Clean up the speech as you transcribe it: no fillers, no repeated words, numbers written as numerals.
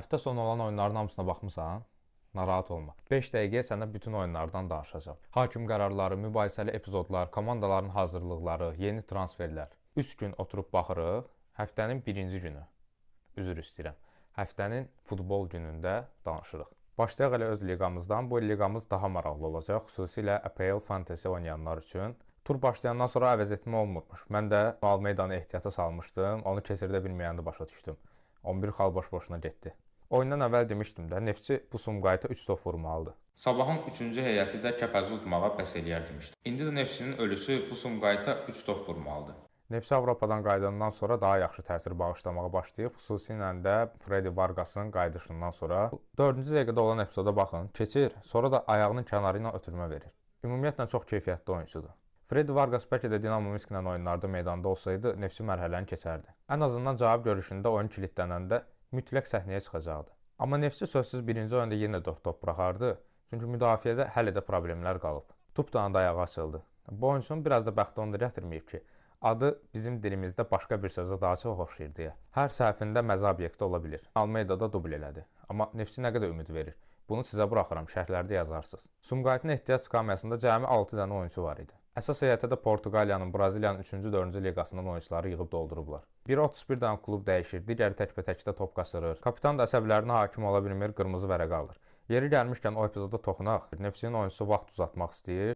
Həftə sonu olan oyunların hamısına baxmısan? Narahat olma. 5 dəqiqəyə sənə bütün oyunlardan danışacağam. Hakim qərarları, mübahisəli epizodlar, komandaların hazırlıqları, yeni transferlər. 3 gün oturub baxırıq. Həftənin birinci günü. Üzr istəyirəm. Həftənin futbol günündə danışırıq. Başlayaq elə öz liqamızdan. Bu liqamız daha maraqlı olacaq. Xüsusilə APL Fantasy oynayanlar üçün. Tur başlayandan sonra əvəz etmə olmurmuş. Mən də Almeydanı ehtiyata salmışdım. Onu keçirdə bilməyəndə başa düşdüm. 11 xal boş-boşuna getdi. Oyundan əvvəl demişdim də, Neftçi bu Sumqayıta 3 top vurmalıdır. Sabahın 3-cü heyəti də kəpəzi udmağa bəs eləyər demişdim. İndi də Neftçinin ölüsü bu Sumqayıta 3 top vurmalıdır. Neftçi Avropadan qayıdandan sonra daha yaxşı təsir bağışlamağa başlayıb, xüsusilə də Freddy Vargas'ın qayıdışından sonra. 4-cü dəqiqədə olan epizoda baxın, keçir, sonra da ayağının kənarı ilə ötürmə verir. Ümumiyyətlə çox keyfiyyətli oyunçudur. Freddy Vargas bəlkə də Dinamo Minsk ilə oyunlarda meydanda olsaydı, Neftçi mərhələni keçərdi. Ən azından cavab görüşündə oyun kilidlənəndə mütləq səhnəyə çıxacaqdı. Amma Neftçi sözsüz birinci oyunda yenə 4 top buraxardı, çünki müdafiədə hələ də problemlər qalıb. Top da anda ayağı açıldı. Bu oyunçunun biraz da bəxti onda gətirməyib ki, adı bizim dilimizdə başqa bir sözə daha çox oxşayır deyə. Hər səhvində məzə obyekti ola bilir. Almeida-da dubl elədi. Amma Neftçi nə qədər ümid verir? Bunu sizə buraxıram, şərhlərdə yazarsınız. Sumqayıtın ehtiyac skamyasında cəmi 6 dənə oyunçu var idi. Əsas heyətə də Portuqaliyanın, Braziliyanın 3-cü, 4-cü liqasından oyunçuları yığıb doldurublar. Biri 31 dənə klub dəyişir, digəri təkbətəkdə top qasırır. Kapitan da əsəblərinə hakim ola bilmir, qırmızı vərəq alır. Yeri gəlmişkən o epizoda toxunaq. Neftçinin oyunçusu vaxt uzatmaq istəyir.